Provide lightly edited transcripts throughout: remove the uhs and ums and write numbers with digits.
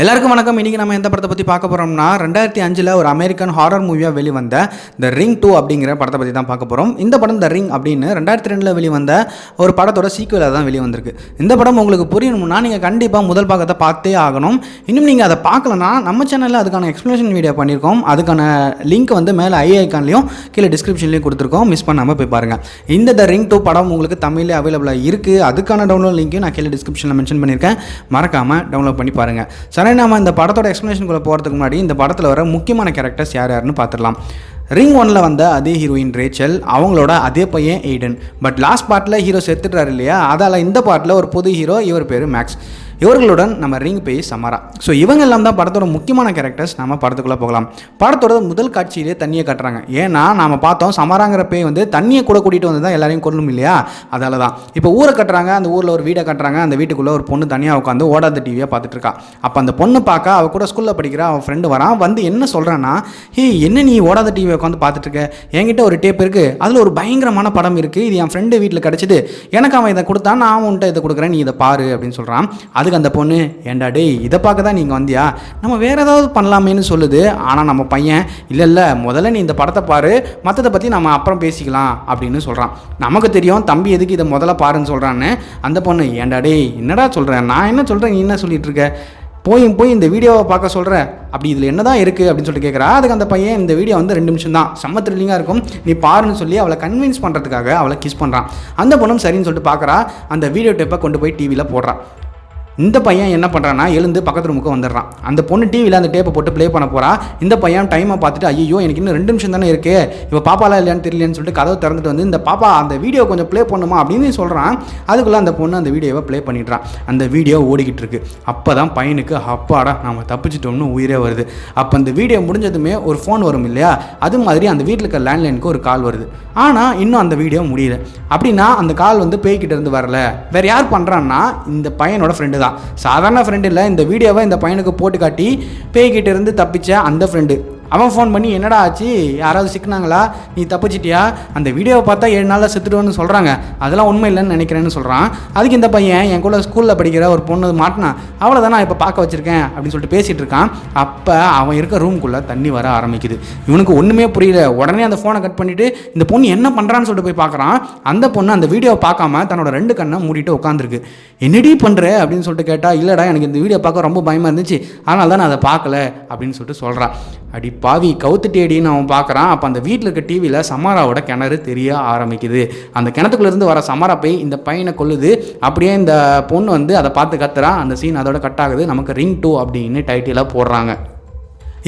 எல்லாருக்கும் வணக்கம். இன்றைக்கி நம்ம எந்த படத்தை பற்றி பார்க்க போகிறோம்னா 2005 ஒரு அமெரிக்கன் ஹாரர் மூவியாக வெளிவந்த த ரிங் 2 அப்படிங்கிற படத்தை பற்றி தான் பார்க்க போகிறோம். இந்த படம் த ரிங் அப்படின்னு 2002 வெளிவந்த ஒரு படத்தோட சீக்குவலாக தான் வெளிவந்திருக்கு. இந்த படம் உங்களுக்கு புரியணும்னா நீங்கள் கண்டிப்பாக முதல் பாகத்தை பார்த்தே ஆகணும். இன்னும் நீங்கள் அதை பார்க்கலன்னா நம்ம சேனலில் அதுக்கான எக்ஸ்ப்ளனேஷன் வீடியோ பண்ணியிருக்கோம். அதுக்கான லிங்க் வந்து மேலே ஐகான்லையும் கீழே டிஸ்கிரிப்ஷன்லையும் கொடுத்துருக்கோம். மிஸ் பண்ணாமல் போய் பாருங்கள். இந்த த ரிங் 2 படம் உங்களுக்கு தமிழ்லேயே அவைலபிளாக இருக்குது. அதுக்கான டவுன்லோட் லிங்க்கையும் நான் கீழே டிஸ்கிரிப்ஷனில் மென்ஷன் பண்ணியிருக்கேன். மறக்காமல் டவுன்லோட் பண்ணி பாருங்கள். நம்ம இந்த படத்தோட எக்ஸ்ப்ளனேஷனுக்குள்ள போகிறதுக்கு முன்னாடி இந்த படத்தில் வர முக்கியமான கேரக்டர்ஸ் யாருன்னு பார்த்துடலாம். ரிங் 1 வந்த அதே ஹீரோயின் ரேச்சல், அவங்களோட அதே பையன் எய்டன். பட் லாஸ்ட் பார்ட்டில் ஹீரோ செத்துட்டார் இல்லையா, அதால் இந்த பார்ட்டில் ஒரு புது ஹீரோ, இவர் பேர் மேக்ஸ். இவர்களுடன் நம்ம ரிங் பேய் சமாரா. ஸோ இவங்க எல்லாம் தான் படத்தோட முக்கியமான கேரக்டர்ஸ். நம்ம படத்துக்குள்ளே போகலாம். படத்தோட முதல் காட்சியிலே தண்ணியை கட்டுறாங்க. ஏன்னா நாம் பார்த்தோம் சமாராங்கிற பேய் வந்து தண்ணியை கூட கூட்டிகிட்டு வந்து தான் எல்லாரையும் கொள்ளணும் இல்லையா, அதால தான் இப்போ ஊரை கட்டுறாங்க. அந்த ஊரில் ஒரு வீடை கட்டுறாங்க. அந்த வீட்டுக்குள்ளே ஒரு பொண்ணு தனியாக உட்காந்து ஓடாத டிவியாக பார்த்துட்டு இருக்கா. அப்போ அந்த பொண்ணு பார்க்க அவள் கூட ஸ்கூலில் படிக்கிற அவன் ஃப்ரெண்டு வரான். வந்து என்ன சொல்கிறான்னா, ஹே என்ன நீ ஓடாத டிவியை உட்காந்து பார்த்துட்டு இருக்க, என்கிட்ட ஒரு டேப் இருக்குது, அதில் ஒரு பயங்கரமான படம் இருக்குது, இது என் ஃப்ரெண்டு வீட்டில் கிடச்சிது, எனக்கு அவன் இதை கொடுத்தான், நான் உன்ட்ட இதை கொடுக்குறேன், நீ இதை பாரு அப்படின்னு சொல்கிறான். அதுக்கு அந்த பொண்ணு, ஏண்டா டே இதை பார்க்க தான் நீங்கள் வந்தியா, நம்ம வேறு ஏதாவது பண்ணலாமேன்னு சொல்லுது. ஆனால் நம்ம பையன் இல்லை முதல்ல நீ இந்த படத்தை பாரு, மற்றதை பற்றி நம்ம அப்புறம் பேசிக்கலாம் அப்படின்னு சொல்கிறான். நமக்கு தெரியும் தம்பி எதுக்கு இதை முதல்ல பாருன்னு சொல்கிறான்னு. அந்த பொண்ணு, ஏண்டா டே என்னடா சொல்கிறேன், நான் என்ன சொல்கிறேன், நீ என்ன சொல்லிட்டு இருக்க, போய் இந்த வீடியோவை பார்க்க சொல்கிறேன், அப்படி இதில் என்ன தான் இருக்குது அப்படின்னு சொல்லிட்டு கேட்குறா. அதுக்கு அந்த பையன், இந்த வீடியோ வந்து 2 நிமிஷம் தான், செம்ம த்ரில்லிங்காக இருக்கும், நீ பாருன்னு சொல்லி அவளை கன்வின்ஸ் பண்ணுறதுக்காக அவளை கிஸ் பண்ணுறான். அந்த பொண்ணும் சரின்னு சொல்லிட்டு பார்க்குறா. அந்த வீடியோ டேப்பை கொண்டு போய் டிவியில் போடுறான். இந்த பையன் என்ன பண்ணுறான்னா, எழுந்து பக்கத்து ரூமுக்கு வந்துடுறான். அந்த பொண்ணு டிவியில் அந்த டேப்பை போட்டு ப்ளே பண்ண போகிறா. இந்த பையன் டைமை பார்த்துட்டு, ஐயோ எனக்கு இன்னும் 2 நிமிஷம் தானே இருக்குது, இப்போ பாப்பாலாம் இல்லையான்னு தெரியலன்னு சொல்லிட்டு கதவை திறந்துட்டு வந்து, இந்த பாப்பா அந்த வீடியோ கொஞ்சம் ப்ளே பண்ணுமா அப்படின்னு சொல்கிறான். அதுக்குள்ளே அந்த பொண்ணு அந்த வீடியோவை ப்ளே பண்ணிடுறான். அந்த வீடியோ ஓடிக்கிட்டு இருக்கு. அப்போ தான் பையனுக்கு அப்பாடா நம்ம தப்பிச்சிட்டோம்னு உயிரே வருது. அப்போ அந்த வீடியோ முடிஞ்சதுமே ஒரு ஃபோன் வரும் இல்லையா, அது மாதிரி அந்த வீட்டில் இருக்க லேண்ட்லைனுக்கு ஒரு கால் வருது. ஆனால் இன்னும் அந்த வீடியோ முடியல. அப்படின்னா அந்த கால் வந்து பேய்கிட்ட இருந்து வரல, வேறு யார் பண்ணுறான்னா இந்த பையனோட ஃப்ரெண்டு தான். சாதாரண ஃப்ரெண்டு இல்லை, இந்த வீடியோவை இந்த பையனுக்கு போட்டு காட்டி பேய்கிட்ட இருந்து தப்பிச்ச அந்த ஃப்ரெண்டு. அவன் ஃபோன் பண்ணி, என்னடா ஆச்சு, யாராவது சிக்கினாங்களா, நீ தப்பிச்சிட்டியா, அந்த வீடியோவை பார்த்தா 7 நாளில் செத்துடுவோன்னு சொல்கிறாங்க, அதெல்லாம் உண்மை இல்லைன்னு நினைக்கிறேன்னு சொல்கிறான். அதுக்கு இந்த பையன், என் கூட ஸ்கூலில் படிக்கிற ஒரு பொண்ணு மாட்டினான், அவளை தான் நான் இப்போ பார்க்க வச்சுருக்கேன் அப்படின்னு சொல்லிட்டு பேசிகிட்டு இருக்கான். அப்போ அவன் இருக்க ரூம்குள்ளே தண்ணி வர ஆரம்பிக்குது. இவனுக்கு ஒன்றுமே புரியல. உடனே அந்த ஃபோனை கட் பண்ணிவிட்டு இந்த பொண்ணு என்ன பண்ணுறான்னு சொல்லிட்டு போய் பார்க்குறான். அந்த பொண்ணு அந்த வீடியோவை பார்க்காம தன்னோட 2 கண்ணை மூடிட்டு உட்காந்துருக்கு. என்னடி பண்ணுற அப்படின்னு சொல்லிட்டு கேட்டால், இல்லைடா எனக்கு இந்த வீடியோ பார்க்க ரொம்ப பயமாக இருந்துச்சு, அதனால தான் நான் அதை பார்க்கல அப்படின்னு சொல்லிட்டு சொல்கிறான். அடி பாவி கவுத்துட்டேடின்னு அவன் பார்க்குறான். அப்போ அந்த வீட்டில் இருக்க டிவியில் சமாராவோட கிணறு தெரிய ஆரம்பிக்குது. அந்த கிணத்துக்குள்ளேருந்து வர சமாரா போய் இந்த பையனை கொல்லுது. அப்படியே இந்த பொண்ணு வந்து அதை பார்த்து கத்துறான். அந்த சீன் அதோட கட் ஆகுது. நமக்கு ரிங் 2 அப்படின்னு டைட்டிலாக போடுறாங்க.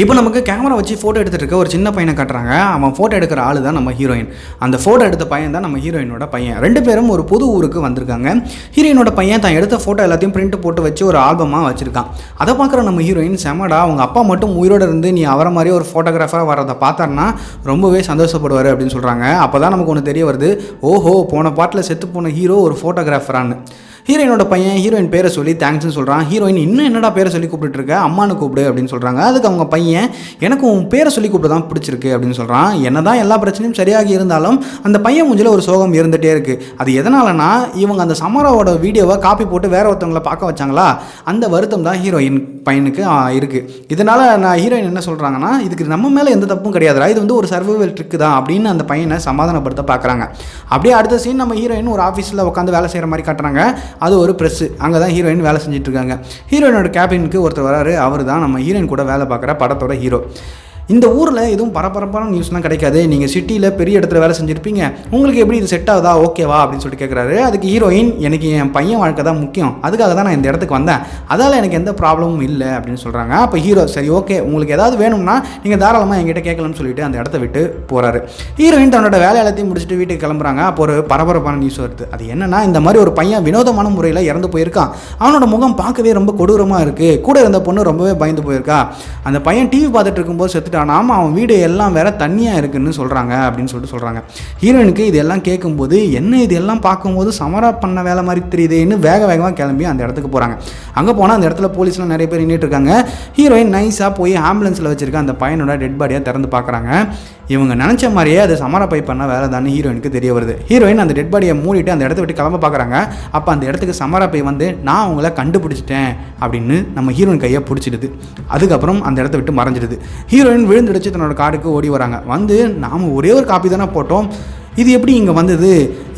இப்போ நமக்கு கேமரா வச்சு ஃபோட்டோ எடுத்துகிட்டு இருக்க ஒரு சின்ன பையனை காட்டுறாங்க. அவன் ஃபோட்டோ எடுக்கிற ஆள் தான் நம்ம ஹீரோயின். அந்த ஃபோட்டோ எடுத்த பையன் தான் நம்ம ஹீரோயினோட பையன். 2 பேரும் ஒரு புது ஊருக்கு வந்திருக்காங்க. ஹீரோயினோட பையன் தான் எடுத்த ஃபோட்டோ எல்லாத்தையும் பிரிண்ட் போட்டு வச்சு ஒரு ஆல்பமாக வச்சுருக்கான். அதை பார்க்குற நம்ம ஹீரோயின், செமடா அவங்க அப்பா மட்டும் உயிரோடு இருந்து நீ அவரை மாதிரி ஒரு ஃபோட்டோகிராஃபராக வரதை பார்த்தாருன்னா ரொம்பவே சந்தோஷப்படுவார் அப்படின்னு சொல்கிறாங்க. அப்போ தான் நமக்கு ஒன்று தெரிய வருது, ஓஹோ போன பாட்டில் செத்து போன ஹீரோ ஒரு ஃபோட்டோகிராஃபரான்னு. ஹீரோயினோட பையன் ஹீரோயின் பேரை சொல்லி தேங்க்ஸ்னு சொல்கிறான். ஹீரோயின், இன்னும் என்னடா பேரை சொல்லி கூப்பிட்டு இருக்க, அம்மானு கூப்பிடு அப்படின்னு சொல்கிறாங்க. அதுக்கு அவங்க பையன், எனக்கு உன் பேரை சொல்லி கூப்பிட்டு தான் பிடிச்சிருக்கு அப்படின்னு சொல்கிறான். என்ன தான் எல்லா பிரச்சனையும் சரியாகி இருந்தாலும் அந்த பையன் மூஞ்சில் ஒரு சோகம் இருந்துகிட்டே இருக்குது. அது எதனாலனா, இவங்க அந்த சமராவோட வீடியோவை காப்பி போட்டு வேற ஒருத்தவங்களை பார்க்க வச்சாங்களா, அந்த வருத்தம் தான் ஹீரோயின் பையனுக்கு இருக்குது. இதனால் நான் ஹீரோயின் என்ன சொல்கிறாங்கன்னா, இதுக்கு நம்ம மேலே எந்த தப்பும் கிடையாதுடா, இது வந்து ஒரு சர்வைவல் ட்ரிக்கு தான் அப்படின்னு அந்த பையனை சமாதானப்படுத்த பார்க்குறாங்க. அப்படியே அடுத்த சீன் நம்ம ஹீரோயின் ஒரு ஆஃபீஸில் உட்காந்து வேலை செய்கிற மாதிரி காட்டுறாங்க. அது ஒரு ப்ரெஸ்ஸு. அங்கே தான் ஹீரோயின் வேலை செஞ்சுட்டு இருக்காங்க. ஹீரோயினோட கேபினுக்கு ஒருத்தர் வராரு. அவர் தான் நம்ம ஹீரோயின் கூட வேலை பார்க்குற படத்தோட ஹீரோ. இந்த ஊரில் எதுவும் பரபரப்பான நியூஸ்லாம் கிடைக்காது, நீங்கள் சிட்டியில் பெரிய இடத்துல வேலை செஞ்சுருப்பீங்க, உங்களுக்கு எப்படி இது செட் ஆகுதா, ஓகேவா அப்படின்னு சொல்லிட்டு கேட்குறாரு. அதுக்கு ஹீரோயின், எனக்கு என் பையன் வாழ்க்கை தான் முக்கியம், அதுக்காக தான் நான் இந்த இடத்துக்கு வந்தேன், அதால் எனக்கு எந்த ப்ராப்ளமும் இல்லை அப்படின்னு சொல்கிறாங்க. அப்போ ஹீரோ, சரி ஓகே உங்களுக்கு ஏதாவது வேணும்னா நீங்கள் தாராளமாக என்கிட்ட கேட்கலாம்னு சொல்லிட்டு அந்த இடத்த விட்டு போகிறாரு. ஹீரோயின் தன்னோட வேலை எல்லாத்தையும் முடிச்சுட்டு வீட்டுக்கு கிளம்புறாங்க. அப்போ ஒரு பரபரப்பான நியூஸ் வருது. அது என்னன்னா, இந்த மாதிரி ஒரு பையன் வினோதமான முறையில் இறந்து போயிருக்கான். அவனோட முகம் பார்க்கவே ரொம்ப கொடூரமாக இருக்குது. கூட இருந்த பொண்ணு ரொம்பவே பயந்து போயிருக்கா. அந்த பையன் டிவி பார்த்துட்டு இருக்கும்போது செத்துட்டு போயிட்டானாம், அவன் வீடு எல்லாம் வேற தண்ணியாக இருக்குன்னு சொல்கிறாங்க அப்படின்னு சொல்கிறாங்க. ஹீரோயினுக்கு இதெல்லாம் கேட்கும்போது என்ன இதெல்லாம் பார்க்கும்போது சமரா பண்ண வேலை மாதிரி தெரியுதுன்னு வேகமாக கிளம்பி அந்த இடத்துக்கு போகிறாங்க. அங்கே போனால் அந்த இடத்துல போலீஸ்லாம் நிறைய பேர் நின்றுட்டு இருக்காங்க. ஹீரோயின் நைஸாக போய் ஆம்புலன்ஸில் வச்சுருக்க அந்த பையனோட டெட் பாடியாக திறந்து பார்க்குறாங்க. இவங்க நினச்ச மாதிரியே அது சமரா பை பண்ண வேலை தானே ஹீரோயினுக்கு தெரிய வருது. ஹீரோயின் அந்த டெட் பாடியை மூடிட்டு அந்த இடத்த விட்டு கிளம்ப பார்க்குறாங்க. அப்போ அந்த இடத்துக்கு சமரா பை வந்து நான் அவங்கள கண்டுபிடிச்சிட்டேன் அப்படின்னு நம்ம ஹீரோயின் கையை பிடிச்சிடுது. அதுக்கப்புறம் அந்த இடத்த விட்டு மறைஞ்சிடுது. ஹீரோயின் விழுந்துடுச்சு தன்னோட காருக்கு ஓடி வராங்க. வந்து நாம் ஒரே ஒரு காப்பி தானே போட்டோம், இது எப்படி இங்கே வந்தது,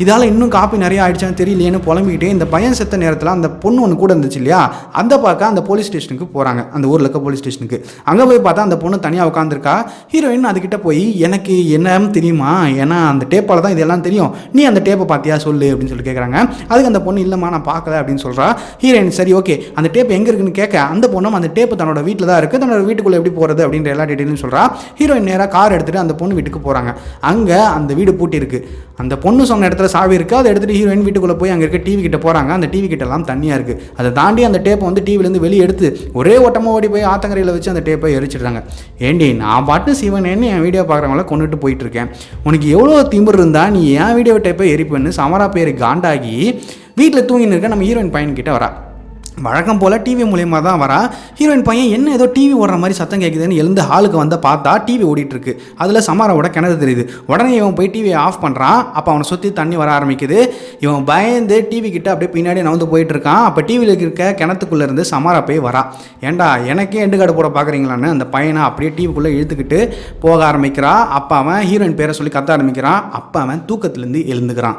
இதால் இன்னும் காப்பி நிறைய ஆகிடுச்சான்னு தெரியலையேன்னு புலம்பிக்கிட்டே இந்த பையன் செத்த நேரத்தில் அந்த பொண்ணு ஒன்று கூட இருந்துச்சு இல்லையா, அந்த பார்க்க அந்த போலீஸ் ஸ்டேஷனுக்கு போகிறாங்க. அந்த ஊரில் இருக்க போலீஸ் ஸ்டேஷனுக்கு அங்கே போய் பார்த்தா அந்த பொண்ணு தனியாக உட்காந்துருக்கா. ஹீரோயின் அதுக்கிட்ட போய் எனக்கு என்னன்னு தெரியுமா, ஏன்னா அந்த டேப்பால் தான் இதெல்லாம் தெரியும், நீ அந்த டேப்பை பார்த்தியா சொல்லு அப்படின்னு சொல்லி கேட்குறாங்க. அதுக்கு அந்த பொண்ணு இல்லைம்மா நான் பார்க்கல அப்படின்னு சொல்கிறா. ஹீரோயின் சரி ஓகே அந்த டேப் எங்கே இருக்குன்னு கேட்க அந்த பொண்ணும் அந்த டேப்பு தன்னோட வீட்டில் தான் இருக்குது, தன்னோட வீட்டுக்குள்ளே எப்படி போகிறது அப்படின்ற எல்லா டீட்டெயிலும் சொல்கிறா. ஹீரோயின் நேராக கார் எடுத்துகிட்டு அந்த பொண்ணு வீட்டுக்கு போகிறாங்க. அங்கே அந்த வீடு பூட்டி இருக்குது. அந்த பொண்ணு சொன்ன இடத்துல சாவி இருக்குது. அதை எடுத்துகிட்டு ஹீரோயின் வீட்டுக்குள்ளே போய் அங்கே இருக்க டிவி கிட்ட போகிறாங்க. அந்த டிவி கிட்ட எல்லாம் தண்ணியாக இருக்குது. அதை தாண்டி அந்த டேப்பை வந்து டிவிலேருந்து வெளியே எடுத்து ஒரே ஓட்டமாக ஓடி போய் ஆத்தங்கரையில் வச்சு அந்த டேப்பை எரிச்சிடுறாங்க. ஏண்டி நான் பாட்டு சிவனேன்னு என் வீடியோ பார்க்குறவங்கள கொண்டுட்டு போயிட்டுருக்கேன், உனக்கு எவ்வளோ திமிர் இருந்தால் நீ என் வீடியோ டேப்பை எரிப்புன்னு சமரா பேர் காண்டாகி வீட்டில் தூங்கின்னு இருக்க நம்ம ஹீரோயின் பையன்கிட்ட வரா. வழக்கம் போல் டிவி மூலியமாக தான் வரா. ஹீரோயின் பையன் என்ன ஏதோ டிவி ஓடுற மாதிரி சத்தம் கேட்குதுன்னு எழுந்து ஹாலுக்கு வந்து பார்த்தா டிவி ஓடிட்டுருக்கு. அதில் சமராவோட கிணறு தெரியுது. உடனே இவன் போய் டிவியை ஆஃப் பண்ணுறான். அப்போ அவனை சுற்றி தண்ணி வர ஆரம்பிக்குது. இவன் பயந்து டிவி கிட்ட அப்படியே பின்னாடி நகர்ந்து போயிட்டுருக்கான். அப்போ டிவியில் இருக்க கிணத்துக்குள்ளேருந்து சமரா போய் வரா. ஏண்டா எனக்கே எண்டுகாடு போட பார்க்குறீங்களான்னு அந்த பையனை அப்படியே டிவிக்குள்ளே இழுத்துக்கிட்டு போக ஆரம்பிக்கிறா. அப்போ அவன் ஹீரோயின் பேரை சொல்லி கத்த ஆரம்பிக்கிறான். அப்போ அவன் தூக்கத்துலேருந்து எழுந்துக்கிறான்.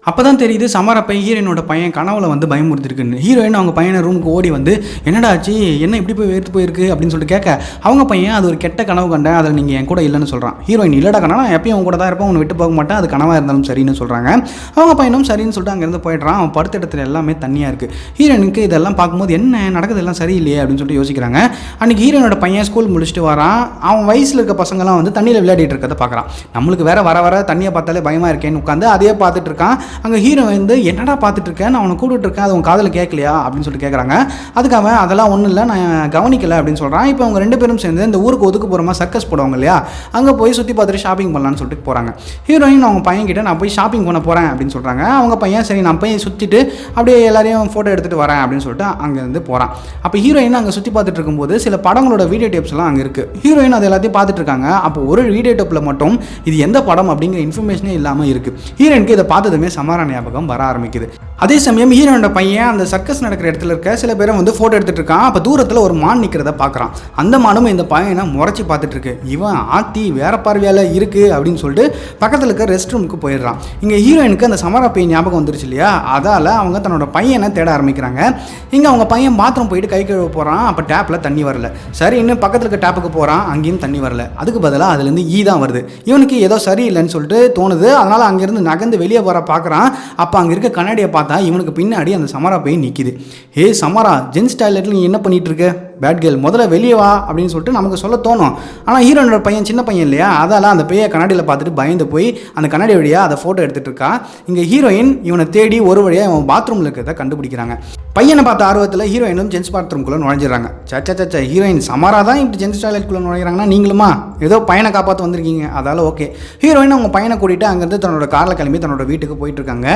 அப்போ தான் தெரியுது சமரா பை ஹீரோயினோட பையன் கனவுல வந்து பயமுறுத்திருக்குன்னு. ஹீரோயின் அவங்க பையனை ரூமுக்கு ஓடி வந்து என்னடா ஆச்சு, என்ன இப்படி போய் வேர்த்து போயிருக்கு அப்படின்னு சொல்லிட்டு கேட்க அவங்க பையன் அது ஒரு கெட்ட கனவு கண்டேன், அதில் நீங்கள் என் கூட இல்லைன்னு சொல்கிறான். ஹீரோயின் இல்லடா கண்ணா நான் எப்பயும் அவங்க கூட தான் இருப்பேன், உன்னை விட்டு போக மாட்டேன், அது கனவாக இருந்தாலும் சரின்னு சொல்கிறாங்க. அவங்க பையனும் சரின்னு சொல்லிட்டு அங்கேருந்து போயிடுறான். அவன் படுத்த இடத்துல எல்லாமே தண்ணியாக இருக்குது. ஹீரோயினுக்கு இதெல்லாம் பார்க்கும்போது என்ன நடக்குது எல்லாம் சரியில்லையே அப்படின்னு சொல்லிட்டு யோசிக்கிறாங்க. அன்றைக்கி ஹீரோயினோட பையன் ஸ்கூல் முடிச்சுட்டு வரான். அவன் வயசில் இருக்க பசங்களாம் வந்து தண்ணியில் விளையாடிட்டு இருக்கிறத பார்க்குறான். நம்மளுக்கு வேற வர வர தண்ணியை பார்த்தாலே பயமாக இருக்கேன்னு உட்காந்து அதையே பார்த்துட்டு இருக்கான். அங்கே ஹீரோ வந்து என்னடா பார்த்துட்டு இருக்கேன், நான் அவனை கூப்பிட்டு இருக்கேன், அது உன் காதில் கேட்கலையா அப்படின்னு சொல்லிட்டு கேட்குறாங்க. அதுக்கு அவன் அதெல்லாம் ஒன்றும் இல்லை நான் கவனிக்கலை அப்படின்னு சொல்கிறான். இப்போ அவங்க ரெண்டு பேரும் சேர்ந்து இந்த ஊருக்கு ஒதுக்கு போகிற மாதிரி சர்க்கஸ் போடுவாங்க இல்லையா, அங்கே போய் சுற்றி பார்த்துட்டு ஷாப்பிங் பண்ணலான்னு சொல்லிட்டு போகிறாங்க. ஹீரோயின் அவங்க பையன்கிட்ட நான் போய் ஷாப்பிங் பண்ண போகிறேன் அப்படின்னு சொல்கிறாங்க. அவங்க பையன் சரி நான் போய் சுற்றிட்டு அப்படியே எல்லாரையும் ஃபோட்டோ எடுத்துகிட்டு வரேன் அப்படின்னு சொல்லிட்டு அங்கேருந்து போகிறான். அப்போ ஹீரோயின் அங்கே சுற்றி பார்த்துட்டு இருக்கும்போது சில படங்களோட வீடியோ டேப்ஸ்லாம் அங்கே இருக்குது. ஹீரோயின் அது எல்லாத்தையும் பார்த்துட்டு இருக்காங்க. அப்போ ஒரு வீடியோ டேப்பில் மட்டும் இது எந்த படம் அப்படிங்கிற இன்ஃபர்மேஷனே இல்லாமல் இருக்குது. ஹீரோயினுக்கு இதை பார்த்ததுமே சமரா ஞாபகம் வர ஆரம்பிக்குது. அதே சமயம் ஹீரோனோட பையன் அந்த சர்க்கஸ் நடக்கிற இடத்துல இருக்க சில பேரை வந்து ஃபோட்டோ எடுத்துகிட்டு இருக்கான். அப்போ தூரத்தில் ஒரு மான் நிற்கிறத பார்க்குறான். அந்த மானும் இந்த பையனை முறைச்சி பார்த்துட்டு இருக்கு. இவன் ஆத்தி வேற பார்வையால் இருக்குது அப்படின்னு சொல்லிட்டு பக்கத்தில் இருக்க ரெஸ்ட் ரூமுக்கு போயிடுறான். இங்கே ஹீரோயினுக்கு அந்த சமரா பையன் ஞாபகம் வந்துருச்சு இல்லையா, அதால் அவங்க தன்னோட பையனை தேட ஆரம்பிக்கிறாங்க. இங்கே அவங்க பையன் பாத்ரூம் போயிட்டு கை கழுவ போகிறான். அப்போ டேப்பில் தண்ணி வரல. சரி இன்னும் பக்கத்தில் இருக்க டேப்புக்கு போகிறான், அங்கேயும் தண்ணி வரல. அதுக்கு பதிலாக அதுலேருந்து தான் வருது. இவனுக்கு ஏதோ சரியில்லைன்னு சொல்லிட்டு தோணுது. அதனால் அங்கேருந்து நகர்ந்து வெளியே போகிற பார்க்குறான். அப்போ அங்கே இருக்க கண்ணாடியை பார்த்தா இவனுக்கு பின்னாடி அந்த சமரா போய் நிற்கிது. ஏ சமரா, ஜென்ஸ் டாய்லெட்டில் நீ என்ன பண்ணிட்டு இருக்க, பேட் கேர்ள் முதல்ல வெளியே வா அப்படின்னு சொல்லிட்டு நமக்கு சொல்ல தோணும். ஆனால் ஹீரோனோட பையன் சின்ன பையன் இல்லையா, அதால் அந்த பையன் கண்ணாடியில் பார்த்துட்டு பயந்து போய் அந்த கண்ணாடி வழியாக அதை ஃபோட்டோ எடுத்துகிட்டு இருக்கா. இங்கே ஹீரோயின் இவனை தேடி ஒரு வழியாக இவன் பாத்ரூமில் இருக்கிறத கண்டுபிடிக்கிறாங்க. பையனை பார்த்த ஆர்வத்தில் ஹீரோயினும் ஜென்ஸ் பாத்ரூம்குள்ளே நுழைஞ்சிடறாங்க. சச்சா ஹீரோயின் சமரா தான் இப்படி ஜென்ஸ் டாய்லெட்குள்ளே நுழைகிறாங்கன்னா நீங்களுமா ஏதோ பையனை காப்பாற்ற வந்திருக்கீங்க, அதால் ஓகே. ஹீரோயின் அவங்க பையனை கூட்டிகிட்டு அங்கேருந்து தன்னோட காரில் கிளம்பி தன்னோட வீட்டுக்கு போயிட்டு இருக்காங்க.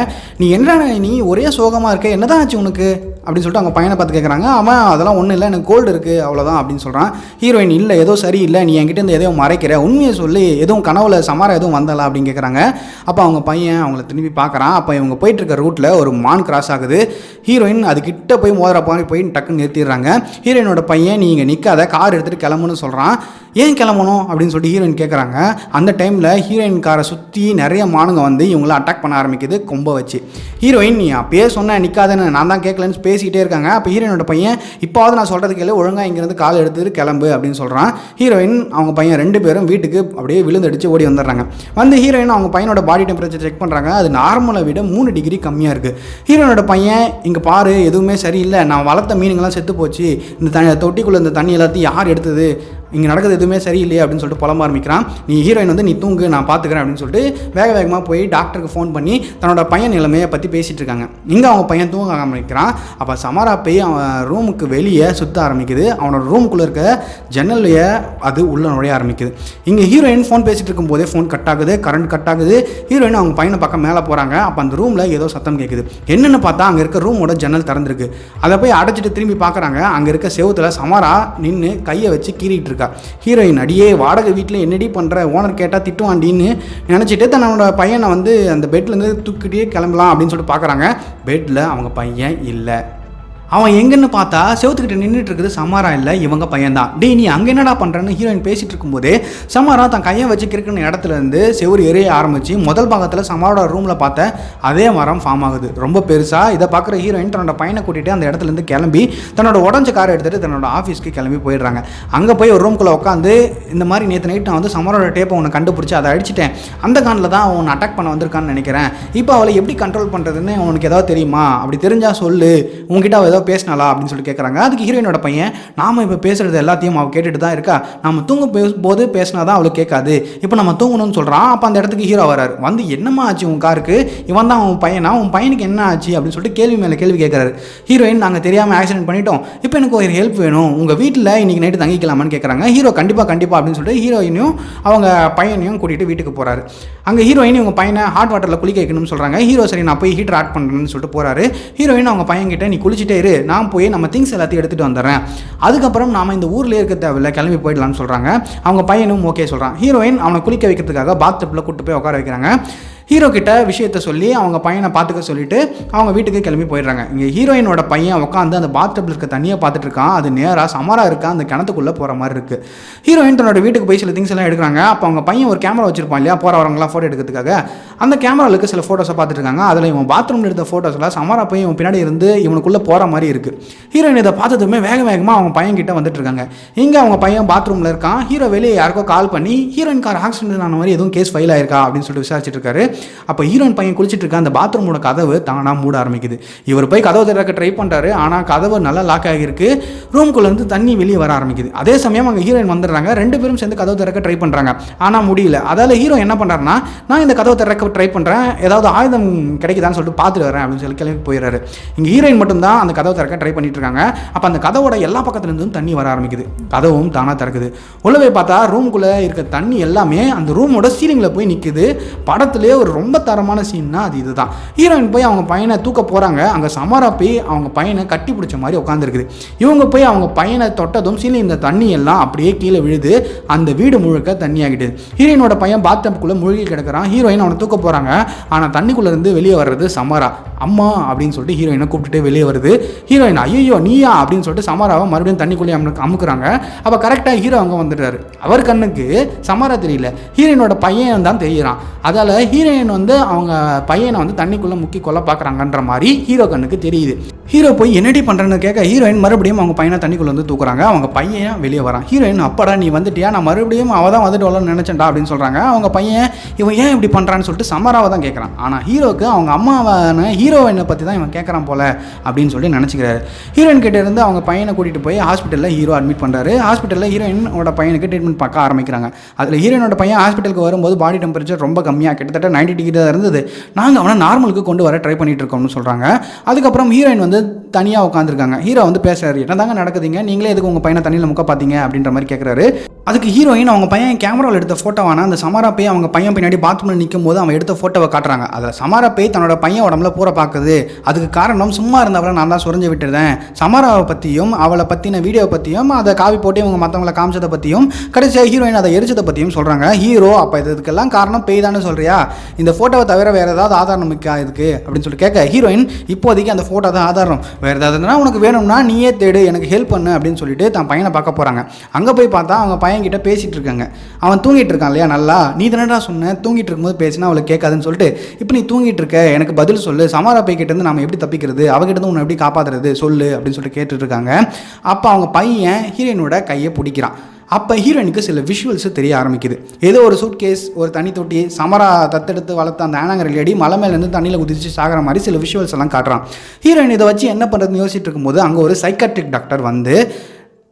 நீ என்ன நீ ஒரே சோகமாக இருக்க, என்னதான் ஆச்சு உனக்கு அப்படின்னு சொல்லிட்டு அவங்க பையனை பார்த்து கேட்குறாங்க. அவன் அதெல்லாம் ஒன்றும் இல்லை, எனக்கு கோல்டு இருக்குது அவ்வளோதான் அப்படின்னு சொல்கிறான். ஹீரோயின் இல்லை ஏதோ சரியில்லை, நீ என்கிட்ட இருந்து எதையும் மறைக்கிற, உண்மையை சொல்லி எதுவும் கனவுல சமரா எதுவும் வந்தலாம் அப்படின்னு கேட்குறாங்க. அப்போ அவங்க பையன் அவங்கள திரும்பி பார்க்குறான். அப்போ இவங்க போயிட்டு இருக்க ரூட்டில் ஒரு மான் கிராஸ் ஆகுது. ஹீரோயின் அது கிட்ட போய் மோதிர போய் டக்குன்னு நிறுத்திடுறாங்க. ஹீரோயினோட பையன் நீங்கள் நிற்காத கார் எடுத்துகிட்டு கிளம்புன்னு சொல்கிறான். ஏன் கிளம்பணும் அப்படின்னு சொல்லிட்டு ஹீரோயின் கேட்குறாங்க. அந்த டைமில் ஹீரோயின் காரை சுற்றி நிறைய மானுங்க வந்து இவங்கள அட்டாக் பண்ண ஆரம்பிக்குது கொம்பை வச்சு. ஹீரோயின் நீ அப்பயே சொன்ன நிற்காதன்னு நான் தான் கேட்கலன்னு பேசிக்கிட்டே இருக்காங்க. அப்போ ஹீரோயினோட பையன் இப்போது நான் சொல்கிறது கேளு, ஒழுங்காக இங்கேருந்து கால் எடுத்துட்டு கிளம்பு அப்படின்னு சொல்கிறான். ஹீரோயின் அவங்க பையன் ரெண்டு பேரும் வீட்டுக்கு அப்படியே விழுந்தடிச்சு ஓடி வந்துடுறாங்க. வந்து ஹீரோயின் அவங்க பையனோட பாடி டெம்பரேச்சர் செக் பண்ணுறாங்க. அது நார்மலை விட 3 டிகிரி கம்மியாக இருக்குது. ஹீரோயினோட பையன் இங்கே பாரு எதுவுமே சரியில்லை, நான் வளர்த்த மீனுங்கெல்லாம் செத்து போச்சு, இந்த தொட்டிக்குள்ளே இந்த தண்ணி எல்லாத்தையும் யார் எடுத்தது இங்கே நடக்குது எதுவுமே சரியில்லையே அப்படின்னு சொல்லிட்டு புலம்ப ஆரம்பிக்கிறான். நீ ஹீரோயின் வந்து நீ தூங்கு, நான் பார்த்துக்கிறேன் அப்படின்னு சொல்லிட்டு வேகமாக போய் டாக்டருக்கு ஃபோன் பண்ணி தன்னோட பையன் நிலைமையை பற்றி பேசிகிட்டு இருக்காங்க. இங்கே அவங்க பையன் தூங்க ஆரம்பிக்கிறான். அப்போ சமாரா போய் அவன் ரூமுக்கு வெளியே சுற்ற ஆரம்பிக்குது. அவனோட ரூமுக்குள்ளே இருக்க ஜன்னல்லையே அது உள்ளே நுழைய ஆரம்பிக்குது. இங்கே ஹீரோயின் ஃபோன் பேசிகிட்டு இருக்கும்போதே ஃபோன் கட் ஆகுது, கரண்ட் கட் ஆகுது. ஹீரோயின் அவங்க பையனை பக்கம் மேலே போகிறாங்க. அப்போ அந்த ரூமில் ஏதோ சத்தம் கேட்குது. என்னென்னு பார்த்தா அங்கே இருக்க ரூமோட ஜன்னல் திறந்துருக்கு. அதை போய் அடைச்சிட்டு திரும்பி பார்க்குறாங்க. அங்கே இருக்க செவுத்தில் சமாரா நின்று கையை வச்சு கீறிட்டு இருக்கா. ஹீரோயின் அடியே வாடகை வீட்டில் என்னடி பண்ணுற, ஓனர் கேட்டால் திட்டுவாண்டின்னு நினச்சிட்டு தன்னோட பையனை வந்து அந்த பெட்லேருந்து தூக்கிட்டே கிளம்பலாம் அப்படின்னு சொல்லிட்டு பார்க்குறாங்க. பெட்டில் அவங்க பையன் இல்லை. அவன் எங்கன்னு பார்த்தா செவத்துக்கிட்ட நின்றுட்டு இருக்குது சமாரா இல்லை, இவங்க பையன்தான். டே நீ அங்கே என்னடா பண்ணுறேன்னு ஹீரோயின் பேசிகிட்டு இருக்கும்போதே சமாரா தன் கையை வச்சுக்கிறக்குன்னு இடத்துலேருந்து செவுறு எரிய ஆரம்பித்து முதல் பாகத்தில் சமாரோட ரூமில் பார்த்த அதே மரம் ஃபார்ம் ஆகுது, ரொம்ப பெருசாக. இதை பார்க்குற ஹீரோயின் தன்னோட பையனை கூட்டிகிட்டு அந்த இடத்துலேருந்து கிளம்பி தன்னோட உடஞ்ச காரை எடுத்துகிட்டு தன்னோட ஆஃபீஸ்க்கு கிளம்பி போயிடுறாங்க. அங்கே போய் ஒரு ரூம்குள்ளே உட்காந்து இந்த மாதிரி நேற்று நைட் நான் வந்து சமாரோட டேப்பை உன்னை கண்டுபிடிச்சி அதை அடிச்சிட்டேன், அந்த கானில் தான் அவன் அட்டாக் பண்ண வந்திருக்கான்னு நினைக்கிறேன், இப்போ அவளை எப்படி கண்ட்ரோல் பண்ணுறதுன்னு உனக்கு ஏதாவது தெரியுமா, அப்படி தெரிஞ்சால் சொல்லு, உங்ககிட்ட அவள் ஏதோ பேசினாலா அப்படின்னு சொல்லி கேட்குறாங்க. அதுக்கு ஹீரோயினோட பையன் நாம இப்போ பேசுறது எல்லாத்தையும் அவள் கேட்டுட்டு தான் இருக்கா, நம்ம தூங்க போது பேசினா தான் அவளுக்கு கேட்காது, இப்போ நம்ம தூங்கணும்னு சொல்கிறான். அப்போ அந்த இடத்துக்கு ஹீரோ வராரு. வந்து என்னம்மா ஆச்சு உன் காருக்கு, இவன் தான் உன் பையனா, உன் பையனுக்கு என்ன ஆச்சு அப்படின்னு சொல்லிட்டு கேள்வி மேலே கேள்வி கேட்குறாரு. ஹீரோயின் நாங்கள் தெரியாமல் ஆக்சிடென்ட் பண்ணிட்டோம், இப்போ எனக்கு ஒரு ஹெல்ப் வேணும், உங்கள் வீட்டில் இன்னைக்கு நைட்டு தங்கிக்கலாமான்னு கேட்குறாங்க. ஹீரோ கண்டிப்பாக அப்படின்னு சொல்லிட்டு ஹீரோயினையும் அவங்க பையனையும் கூட்டிகிட்டு வீட்டுக்கு போகிறாரு. அங்கே ஹீரோயின் இவங்க பையனை ஹாட் வாட்டரில் குளிக்க வைக்கணும்னு சொல்கிறாங்க. ஹீரோ சரி நான் போய் ஹீட்டர் ஆட் பண்ணுறேன்னு சொல்லிட்டு போகிறாரு. ஹீரோயின் அவங்க பையன்கிட்ட நீ குளிச்சுட்டே இரு, நான் போய் நம்ம திங்ஸ் எல்லாத்தையும் எடுத்துகிட்டு வந்துடுறேன், அதுக்கப்புறம் நாம இந்த ஊர்லேயே இருக்க தேவையில்லை, கிளம்பி போயிடலாம்னு சொல்கிறாங்க. அவங்க பையனும் ஓகே சொல்கிறான். ஹீரோயின் அவனை குளிக்க வைக்கிறதுக்காக பாத் டப்பில் கூட்டு போய் உட்கார வைக்கிறாங்க. ஹீரோ கிட்ட விஷயத்த சொல்லி அவங்க பையனை பார்த்துக்க சொல்லிட்டு அவங்க வீட்டுக்கு கிளம்பி போயிடுறாங்க. இங்கே ஹீரோயினோட பையன் உட்காந்து அந்த பாத்டப்பில் இருக்க தண்ணியை பார்த்துட்டு இருக்கான். அது நேராக சமாரா இருக்க அந்த கிணத்துக்குள்ளே போகிற மாதிரி இருக்குது. ஹீரோயின் தன்னோட வீட்டுக்கு போய் சில திங்ஸ் எல்லாம் எடுக்கிறாங்க. அப்போ அவங்க பையன் ஒரு கேமரா வச்சிருப்பான் இல்லையா, போகிறவங்களாம் ஃபோட்டோ எடுக்கிறதுக்காக. அந்த கேமராவுக்கு சில ஃபோட்டோஸை பார்த்துட்டு இருக்காங்க. அதில் இவன் பாத்ரூமில் எடுத்த ஃபோட்டோஸில் சமாரா போய் இவன் பின்னாடி இருந்து இவனுக்குள்ளே போகிற மாதிரி இருக்குது. ஹீரோயின் இதை பார்த்ததுமே வேகமாக அவங்க பையன் கிட்ட வந்துட்டு இருக்காங்க. இங்கே அவங்க பையன் பாத்ரூமில் இருக்கான். ஹீரோ வெளியே யாருக்கோ கால் பண்ணி ஹீரோயின் கார் ஆக்சிடென்ட் ஆன மாதிரி எதுவும் கேஸ் ஃபைல் ஆயிருக்கா அப்படின்னு சொல்லிட்டு விசாரிச்சுட்டு இருக்காரு. அப்போ ஹீரோயின் பையன் குளிச்சுட்டு இருக்க அந்த பாத்ரூமோட கதவு தானா மூட ஆரம்பிக்குது. இவர் போய் கதவு திறக்க ட்ரை பண்ணுறாரு. ஆனால் கதவு நல்லா லாக் ஆகியிருக்கு. ரூம்குள்ளேருந்து தண்ணி வெளியே வர ஆரம்பிக்குது. அதே சமயம் அங்கே ஹீரோயின் வந்துடுறாங்க. ரெண்டு பேரும் சேர்ந்து கதவு திறக்க ட்ரை பண்ணுறாங்க. ஆனால் முடியல. அதால் ஹீரோ என்ன பண்ணுறாருன்னா, நான் இந்த கதவை திறக்க ட்ரை பண்ணுறேன், ஏதாவது ஆயுதம் கிடைக்குதான்னு சொல்லிட்டு பார்த்துட்டு வரேன் அப்படின்னு சொல்லி கிளம்பி போயிடுறாரு. இங்கே ஹீரோயின் மட்டும்தான் அந்த கதவை திறக்க ட்ரை பண்ணிட்டு இருக்காங்க. அப்போ அந்த கதவோட எல்லா பக்கத்துலேருந்தும் தண்ணி வர ஆரம்பிக்குது. கதவும் தானாக திறக்குது. உள்ளவே பார்த்தா ரூமுக்குள்ளே இருக்க தண்ணி எல்லாமே அந்த ரூமோட சீலிங்கில் போய் நிற்குது. படத்துலேயே ஒரு ரொம்ப தரமான சீன்னா அது இதுதான். ஹீரோயின் போய் அவங்க பையனை தூக்க போகிறாங்க. அங்கே சமாரா போய் அவங்க பையனை கட்டி பிடிச்ச மாதிரி உட்காந்துருக்குது. இவங்க போய் அவங்க பையனை தொட்டதும் சீலிங் இந்த தண்ணி எல்லாம் அப்படியே கீழே விழுது. அந்த வீடு முழுக்க தண்ணி ஆகிடுது. ஹீரோயினோட பையன் பாத்டப்புக்குள்ளே முழுகி கிடக்கிறான். ஹீரோயின் அவனை தூக்க போகிறாங்க. ஆனால் தண்ணிக்குள்ளேருந்து வெளியே வர்றது சமாரா. அம்மா அப்படின்னு சொல்லிட்டு ஹீரோயினை கூப்பிட்டுட்டு வெளியே வருது. ஹீரோயின் ஐயோ நீயா அப்படின்னு சொல்லிட்டு சமாராவை மறுபடியும் தண்ணிக்குள்ளேயே அமுக்குறாங்க. அப்போ கரெக்டாக ஹீரோ அங்கே வந்துடுறாரு. அவர் கண்ணுக்கு சமாரா தெரியல, ஹீரோயினோட பையன் தான் தெரியுறான். அதால் ஹீரோயின் வந்து அவங்க பையனை வந்து தண்ணிக்குள்ளே முக்கி கொல்ல பார்க்குறாங்கன்ற மாதிரி ஹீரோ கண்ணுக்கு தெரியுது. ஹீரோ போய் என்னடி பண்ணுறேன்னு கேட்க ஹீரோயின் மறுபடியும் அவங்க பையனை தண்ணிக்குள்ளே வந்து தூக்குறாங்க. அவங்க பையன் வெளியே வரான். ஹீரோயின் அப்படா நீ வந்துட்டியா, நான் மறுபடியும் அவள் தான் வந்துட்டு வரலான்னு நினச்சேன்டா அப்படின்னு சொல்கிறாங்க. அவங்க பையன் இவன் ஏன் இப்படி பண்ணுறான்னு சொல்லிட்டு சமாராவை தான் கேட்குறான். ஆனால் ஹீரோக்கு அவங்க அம்மாவான ஹீரோயினை பற்றி தான் இவன் கேட்குறான் போல அப்படின்னு சொல்லி நினச்சிக்கிறாரு. ஹீரோயின் கிட்டே இருந்து அவங்க பையனை கூட்டிகிட்டு போய் ஹாஸ்பிட்டலில் ஹீரோ அட்மிட் பண்ணுறாரு. ஹாஸ்பிட்டலில் ஹீரோயினோட பையனுக்கு ட்ரீட்மெண்ட் பார்க்க ஆரம்பிக்கிறாங்க. அதில் ஹீரோயினோட பையன் ஹாஸ்பிட்டலுக்கு வரும்போது பாடி டெம்பரேச்சர் ரொம்ப கம்மியாக கிட்டத்தட்ட 90 டிகிரி தான் இருந்தது. நாங்கள் அவனை நார்மலுக்கு கொண்டு வர ட்ரை பண்ணிட்டு இருக்கோம்னு சொல்கிறாங்க. அதுக்கப்புறம் ஹீரோயின் வந்து தனியாக உட்காந்துருக்காங்க. ஹீரோ வந்து பேசுறாரு, என்ன தாங்க நடக்குதுங்க, நீங்களே எதுக்கு உங்கள் பையனை தண்ணியில் முக்க பார்த்தீங்க அப்படின்ற மாதிரி கேட்குறாரு. அதுக்கு ஹீரோயின் அவங்க பையன் கேமராவில் எடுத்த ஃபோட்டோவான அந்த சமாரா போய் அவங்க பையன் பின்னாடி பாத்ரூமில் நிற்கும் போது அவன் எடுத்த ஃபோட்டோவை காட்டுறாங்க. அதில் சமாரா போய் தன்னோட பையன் உடம்புல பூர பார்க்குது. அதுக்கு காரணம் சும்மா இருந்தவரை நான் தான் சுரஞ்சு விட்டுருந்தேன். சமாராவை பற்றியும் அவளை பற்றின வீடியோ பற்றியும் அதை காவி போட்டு இவங்க மற்றவங்களை காமிச்சதை பற்றியும் கடைசியாக ஹீரோயின் அதை எரிச்சதை பற்றியும் சொல்கிறாங்க. ஹீரோ அப்போ இதுக்கெல்லாம் காரணம் பேய் தானே சொல்கிறியா, இந்த ஃபோட்டோவை தவிர வேறு ஏதாவது ஆதாரம் இருக்கா இதுக்கு அப்படின்னு சொல்லி கேட்க ஹீரோயின் இப்போதைக்கு அந்த ஃபோட்டோ தான் ஆதாரம், வேறு ஏதாவதுனா உனக்கு வேணும்னா நீயே தேடு, எனக்கு ஹெல்ப் பண்ணு அப்படின்னு சொல்லிட்டு தான் பையனை பார்க்க போகிறாங்க. அங்கே போய் பார்த்தா அவங்க பையன்கிட்ட பேசிகிட்டு இருக்காங்க. அவன் தூங்கிட்டு இருக்கான் இல்லையா, நல்லா நீ தானடா சொன்ன தூங்கிட்டு இருக்கும்போது பேசினா அவளுக்கு கேட்காதுன்னு சொல்லிட்டு இப்போ நீ தூங்கிட்டு இருக்க, எனக்கு பதில் சொல்லு, சமாரா பைக்கிட்டேருந்து நம்ம எப்படி தப்பிக்கிறது, அவகிட்ட உன்னை எப்படி காப்பாற்றுறது சொல்லு அப்படின்னு சொல்லிட்டு கேட்டுட்டு இருக்காங்க. அப்போ அவங்க பையன் ஹீரோயினோட கையை பிடிக்கிறான். அப்போ ஹீரோயினுக்கு சில விஷுவல்ஸ் தெரிய ஆரம்பிக்குது. ஏதோ ஒரு சூட் கேஸ், ஒரு தண்ணி தொட்டி, சமரா தத்தெடுத்து வளர்த்த அந்த ஆனாங்கர் லேடி மலை மேலேருந்து தண்ணியில் குதிச்சு சாகிற மாதிரி சில விஷுவல்ஸ் எல்லாம் காட்டுறான். ஹீரோயின் இதை வச்சு என்ன பண்ணுறதுன்னு யோசிச்சுட்டு இருக்கும்போது அங்கே ஒரு சைக்காட்ரிக் டாக்டர் வந்து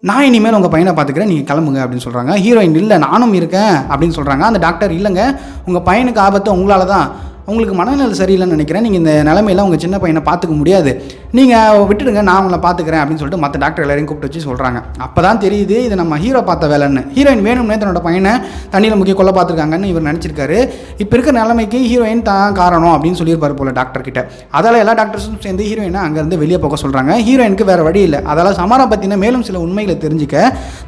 நான் இனிமேல் உங்கள் பையனை பார்த்துக்கிறேன், நீங்கள் கிளம்புங்க அப்படின்னு சொல்கிறாங்க. ஹீரோயின் இல்லை நானும் இருக்கேன் அப்படின்னு சொல்கிறாங்க. அந்த டாக்டர் இல்லைங்க, உங்கள் பையனுக்கு ஆபத்து உங்களால் தான், உங்களுக்கு மனநிலை சரியில்லைன்னு நினைக்கிறேன், நீங்கள் இந்த நிலைமையில் உங்கள் சின்ன பையனை பார்த்துக்க முடியாது, நீங்கள் விட்டுடுங்க, நான் உங்களை பார்த்துக்கிறேன் அப்படின்னு சொல்லிட்டு மற்ற டாக்டர் எல்லாரையும் கூப்பிட்டு வச்சு சொல்கிறாங்க. அப்போ தான் தெரியுது இது நம்ம ஹீரோ பார்த்த வேலைன்னு. ஹீரோயின் வேணும்னே தன்னோட பையனை தண்ணியில் முக்கிய கொல்ல பார்த்துருக்காங்கன்னு இவர் நினச்சிருக்காரு. இப்போ இருக்கிற நிலைமைக்கு ஹீரோயின் தான் காரணம் அப்படின்னு சொல்லியிருப்பார் போல டாக்டர் கிட்ட. அதால் எல்லா டாக்டர்ஸும் சேர்ந்து ஹீரோயினை அங்கேருந்து வெளியே போக சொல்கிறாங்க. ஹீரோயினுக்கு வேறு வழி இல்லை. அதால் சமாரா பற்றின மேலும் சில உண்மைகளை தெரிஞ்சுக்க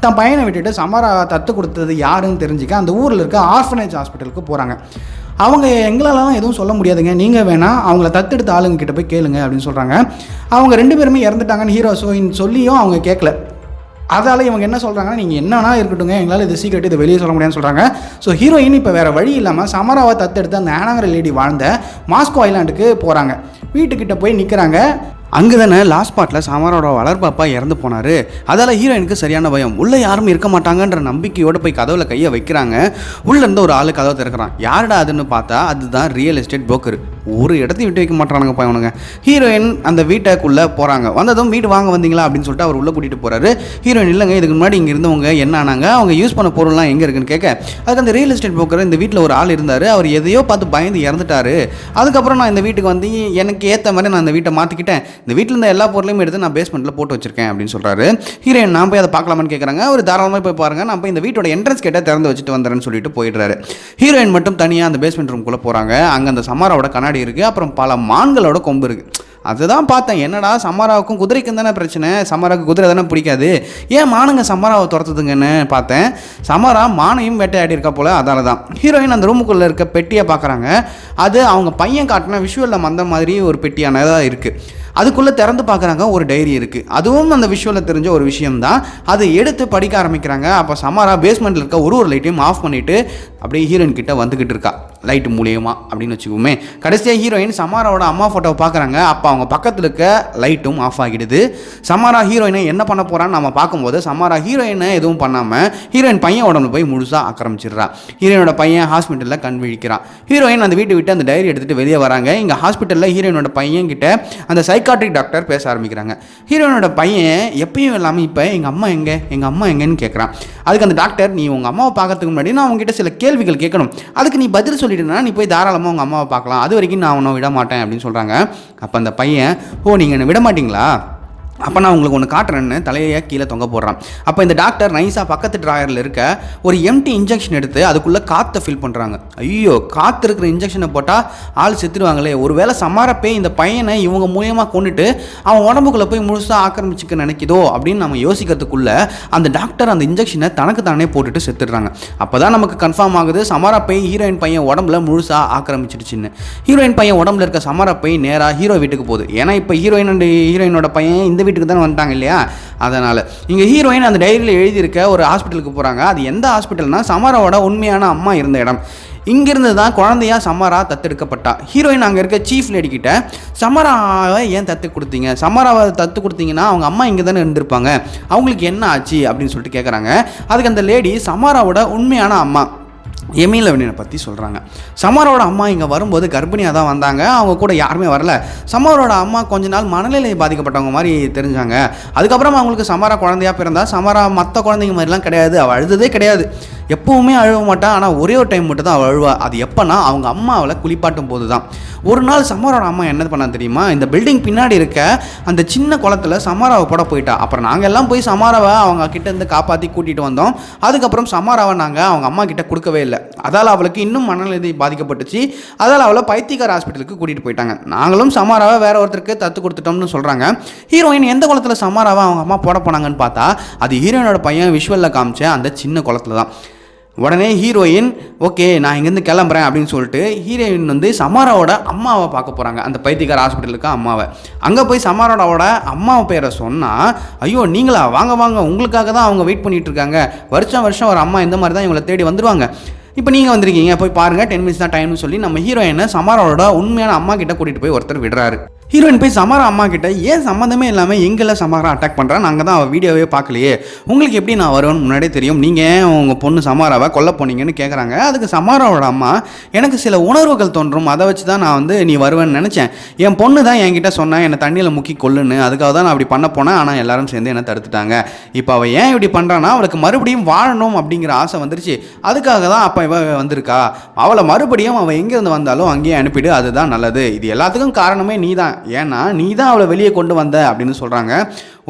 தன் பையனை விட்டுட்டு சமாரா தத்து கொடுத்தது யாருன்னு தெரிஞ்சுக்க அந்த ஊரில் இருக்க ஆர்ஃபனேஜ் ஹாஸ்பிட்டலுக்கு போகிறாங்க. அவங்க எங்களாலாம் எதுவும் சொல்ல முடியாதுங்க, நீங்கள் வேணால் அவங்கள தத்தெடுத்த ஆளுங்க கிட்ட போய் கேளுங்க அப்படின்னு சொல்கிறாங்க. அவங்க 2 பேருமே இறந்துட்டாங்கன்னு ஹீரோ சொல்லியும் அவங்க கேட்கல. அதால் இவங்க என்ன சொல்கிறாங்கன்னா, நீங்கள் என்னன்னா இருக்கட்டுங்க, எங்களால் இது சீக்கிரம் இதை வெளியே சொல்ல முடியாதுன்னு சொல்கிறாங்க. ஸோ ஹீரோயின் இப்போ வேறு வழி இல்லாமல் சமராவை தத்தெடுத்து அந்த ஆனாங்கிற லேடி வாழ்ந்த மாஸ்கோ ஐலாண்டுக்கு போகிறாங்க. வீட்டுக்கிட்ட போய் நிற்கிறாங்க. அங்கே தானே லாஸ்ட் பார்ட்டில் சமரோட வளர்ப்பாப்பா இறந்து போனார். அதால் ஹீரோயினுக்கு சரியான பயம். உள்ளே யாரும் இருக்க மாட்டாங்கன்ற நம்பிக்கையோடு போய் கதவில் கையை வைக்கிறாங்க. உள்ளேருந்து ஒரு ஆள் கதவை திறக்கிறான். யாருடா அதுன்னு பார்த்தா அதுதான் ரியல் எஸ்டேட் புரோக்கர். ஒரு இடத்தையும் விட்டு வைக்க மாட்டானுங்க பையனுங்க. ஹீரோயின் அந்த வீட்டுக்குள்ளே போகிறாங்க. வந்ததும் வீடு வாங்க வந்தீங்களா அப்படின்னு சொல்லிட்டு அவர் உள்ளே கூட்டிகிட்டு போகிறாரு. ஹீரோயின் இல்லைங்க, இதுக்கு முன்னாடி இங்கே இருந்தவங்க என்ன ஆனாங்க, அவங்க யூஸ் பண்ண பொருள்லாம் எங்கே இருக்குன்னு கேட்க, அதுக்கு அந்த ரியல் எஸ்டேட் புரோக்கர் இந்த வீட்டில் ஒரு ஆள் இருந்தார், அவர் எதையோ பார்த்து பயந்து இறந்துட்டாரு, அதுக்கப்புறம் நான் இந்த வீட்டுக்கு வந்து எனக்கு ஏற்ற மாதிரி நான் இந்த வீட்டை மாற்றிக்கிட்டேன், இந்த வீட்டில் இருந்த எல்லா பொருளையும் எடுத்து நான் பேஸ்மெண்ட்டில் போட்டு வச்சிருக்கேன் அப்படின்னு சொல்கிறாரு. ஹீரோயின் நான் போய் அதை பார்க்கலாமான்னு கேட்குறாங்க. ஒரு தாராளமாக போய் பாருங்க, நான் போய் இந்த வீட்டோட என்ட்ரன்ஸ் கேட்டால் திறந்து வச்சுட்டு வந்துடுறேன்னு சொல்லிட்டு போயிடுறாரு. ஹீரோயின் மட்டும் தனியாக அந்த பேஸ்மெண்ட் ரூம்குள்ளே போகிறாங்க. அங்கே அந்த சமாராவோட கண்ணாடி இருக்குது, அப்புறம் பல மான்களோட கொம்பு இருக்குது. அதுதான் பார்த்தேன், என்னடா சமாராவுக்கும் குதிரைக்கும் தானே பிரச்சனை, சமாராவுக்கு குதிரை தானே பிடிக்காது, ஏன் மானுங்க சமாராவை துரத்துதுங்கன்னு பார்த்தேன். சமாரா மானையும் வேட்டையாடி இருக்கா போல், அதால தான். ஹீரோயின் அந்த ரூமுக்குள்ளே இருக்க பெட்டியை பார்க்குறாங்க. அது அவங்க பையன் காட்டின விஷுவலில் மந்த மாதிரி ஒரு பெட்டியானதாக இருக்குது. அதுக்குள்ளே திறந்து பார்க்குறாங்க, ஒரு டைரி இருக்குது. அதுவும் அந்த விஷுவலில் தெரிஞ்ச ஒரு விஷயம்தான். அதை எடுத்து படிக்க ஆரம்பிக்கிறாங்க. அப்போ சமாரா பேஸ்மெண்ட்டில் இருக்க ஒரு லைட்டையும் ஆஃப் பண்ணிவிட்டு அப்படியே ஹீரோயின் கிட்ட வந்துக்கிட்டு இருக்கா, லைட்டு மூலியமாக அப்படின்னு வச்சுக்கோமே. கடைசியாக ஹீரோயின் சமாராவோட அம்மா ஃபோட்டோவை பார்க்குறாங்க. அப்போ அவங்க பக்கத்தில் இருக்க லைட்டும் ஆஃப் ஆகிடுது. சமாரா ஹீரோயினை என்ன பண்ண போகிறான்னு நம்ம பார்க்கும்போது சமாரா ஹீரோயினை எதுவும் பண்ணாமல் ஹீரோயின் பையன் உடம்புல போய் முழுசாக ஆக்கிரமிச்சிடுறா. ஹீரோயினோட பையன் ஹாஸ்பிட்டலில் கண் விழிக்கிறான். ஹீரோயின் அந்த வீட்டை விட்டு அந்த டைரி எடுத்துகிட்டு வெளியே வராங்க. இங்கே ஹாஸ்பிட்டலில் ஹீரோயினோட பையன் கிட்ட அந்த சைக்காட்ரிக் டாக்டர் பேச ஆரம்பிக்கிறாங்க. ஹீரோயினோட பையன் எப்பயும் இல்லாமல் இப்போ எங்கள் அம்மா எங்கன்னு கேட்குறான். அதுக்கு அந்த டாக்டர், நீ உங்கள் அம்மாவை பார்க்கறதுக்கு முன்னாடி நான் உங்ககிட்ட சில கேள்விகள் கேட்கணும், அதுக்கு நீ பதில் சொல்லிட்டுனா நீ போய் தாராளமாக உங்கள் அம்மாவை பார்க்கலாம், அது வரைக்கும் நான் உன்னை விட மாட்டேன் அப்படின்னு சொல்கிறாங்க. அப்போ அந்த பையன், ஓ நீங்கள் என்னை விட மாட்டிங்களா, அப்போ நான் உங்களுக்கு ஒன்று காட்டுறேன்னு தலையை கீழே தொங்க போடுறான். அப்போ இந்த டாக்டர் நைஸாக பக்கத்து ட்ராயரில் இருக்க ஒரு எம்டி இன்ஜெக்ஷன் எடுத்து அதுக்குள்ளே காற்றை ஃபில் பண்ணுறாங்க. ஐயோ, காற்று இருக்கிற இன்ஜெக்ஷனை போட்டால் ஆள் செத்துடுவாங்களே, ஒரு வேளை சமாரப்பே இந்த பையனை இவங்க மூலியமாக கொண்டுட்டு அவன் உடம்புக்குள்ளே போய் முழுசாக ஆக்கிரமிச்சிக்க நினைக்கிதோ அப்படின்னு நம்ம யோசிக்கிறதுக்குள்ளே அந்த டாக்டர் அந்த இன்ஜெக்ஷனை தனக்கு தானே போட்டுட்டு செத்துடுறாங்க. அப்போ தான் நமக்கு கன்ஃபார்ம் ஆகுது சமாரப்பை ஹீரோயின் பையன் உடம்புல முழுசாக ஆக்கிரமிச்சிடுச்சின்னு. ஹீரோயின் பையன் உடம்புல இருக்க சமாரப்பை நேராக ஹீரோ வீட்டுக்கு போகுது. ஏன்னா இப்போ ஹீரோயினோட பையன் இந்த வீட்டுக்கு தானே வந்துட்டாங்க இல்லையா, அதனால் இங்கே ஹீரோயின் அந்த டைரியில் எழுதியிருக்க ஒரு ஹாஸ்பிட்டலுக்கு போகிறாங்க. அது எந்த ஹாஸ்பிட்டல்னா சமாராவோட உண்மையான அம்மா இருந்த இடம். இங்கிருந்து தான் குழந்தையா சமாரா தத்தெடுக்கப்பட்டா. ஹீரோயின் அங்கே இருக்க சீஃப் லேடி கிட்ட, சமாராவை ஏன் தத்து கொடுத்தீங்க, சமாராவை தத்து கொடுத்தீங்கன்னா அவங்க அம்மா இங்கே தானே இருந்திருப்பாங்க, அவங்களுக்கு என்ன ஆச்சு அப்படின்னு சொல்லிட்டு கேட்குறாங்க. அதுக்கு அந்த லேடி சமாராவோட உண்மையான அம்மா எமிலவனினை பற்றி சொல்கிறாங்க. சமாரோட அம்மா இங்கே வரும்போது கர்ப்பிணியாக தான் வந்தாங்க, அவங்க கூட யாருமே வரல. சமாரோட அம்மா கொஞ்ச நாள் மனநிலை பாதிக்கப்பட்டவங்க மாதிரி தெரிஞ்சாங்க. அதுக்கப்புறம் அவங்களுக்கு சமாரா குழந்தையாக பிறந்தா. சமாரா மற்ற குழந்தைங்க மாதிரிலாம் கிடையாது, அவள் அழுததே கிடையாது, எப்போவுமே அழுவ மாட்டான். ஆனால் ஒரே ஒரு டைம் மட்டும் தான் அவள் அழுவா. அது எப்போனா அவங்க அம்மாவை குளிப்பாட்டும் போது தான். ஒரு நாள் சமாரோட அம்மா என்ன பண்ணா தெரியுமா, இந்த பில்டிங் பின்னாடி இருக்க அந்த சின்ன குளத்தில் சமாராவை போட போயிட்டா. அப்புறம் நாங்கள் எல்லாம் போய் சமாராவை அவங்க கிட்டேருந்து காப்பாற்றி கூட்டிகிட்டு வந்தோம். அதுக்கப்புறம் சமாராவை நாங்கள் அவங்க அம்மா கிட்ட கொடுக்கவே இல்லை. அதால் அவளுக்கு இன்னும் மனநிலை பாதிக்கப்பட்டுச்சு. அதால் அவளை பைத்தியக்கார ஹாஸ்பிட்டலுக்கு கூட்டிகிட்டு போயிட்டாங்க. நாங்களும் சமாராவை வேற ஒருத்தருக்கு தத்து கொடுத்துட்டோம்னு சொல்கிறாங்க. ஹீரோயின் எந்த குளத்தில் சமாராவை அவங்க அம்மா போட போனாங்கன்னு பார்த்தா அது ஹீரோயினோட பையன் விஷுவலில் காமிச்ச அந்த சின்ன குளத்தில் தான். உடனே ஹீரோயின், ஓகே நான் இங்கேருந்து கிளம்புறேன் அப்படின்னு சொல்லிட்டு ஹீரோயின் சமாராவோட அம்மாவை பார்க்க போகிறாங்க, அந்த பைத்தியக்கார ஹாஸ்பிட்டலுக்கு அம்மாவை. அங்கே போய் சமாராவோட அம்மாவை பேரை சொன்னால், ஐயோ நீங்களா, வாங்க வாங்க, உங்களுக்காக தான் அவங்க வெயிட் பண்ணிகிட்டு இருக்காங்க, வருஷம் ஒரு அம்மா இந்த மாதிரி தான் இவங்களை தேடி வந்துடுவாங்க, இப்போ நீங்கள் வந்திருக்கீங்க, போய் பாருங்கள், 10 minutes தான் டைம்னு சொல்லி நம்ம ஹீரோயினை சமாராவோட உண்மையான அம்மா கிட்ட கூட்டிகிட்டு போய் ஒருத்தர் விடுறாரு. ஹீரோயின் போய் சமாரா அம்மா கிட்ட ஏன் சம்மந்தமே இல்லாமல் எங்கெல்லாம் சமாரா அட்டாக் பண்ணுறான், நாங்கள் தான் அவள் வீடியோவே பார்க்கலையே, உங்களுக்கு எப்படி நான் வருவேன்னு முன்னாடியே தெரியும், நீங்கள் உங்கள் பொண்ணு சமாராவை கொல்ல போனீங்கன்னு கேட்குறாங்க. அதுக்கு சமாராவோட அம்மா, எனக்கு சில உணர்வுகள் தோன்றும், அதை வச்சு தான் நான் நீ வருவேன்னு நினச்சேன், என் பொண்ணு தான் என்கிட்ட சொன்னேன் என்னை தண்ணியில் முக்கி கொல்லுன்னு, அதுக்காக தான் நான் அப்படி பண்ண போனேன், ஆனால் எல்லாரும் சேர்ந்து என்னை தடுத்துட்டாங்க. இப்போ அவள் ஏன் இப்படி பண்ணுறான்னா அவளுக்கு மறுபடியும் வாழணும் அப்படிங்கிற ஆசை வந்துருச்சு, அதுக்காக தான் அப்போ இவ வந்திருக்கா, அவளை மறுபடியும் அவள் எங்கேருந்து வந்தாலும் அங்கேயே அனுப்பிடு, அதுதான் நல்லது, இது எல்லாத்துக்கும் காரணமே நீ தான், ஏன்னா நீ தான் அவளை வெளியே கொண்டு வந்த அப்படின்னு சொல்கிறாங்க.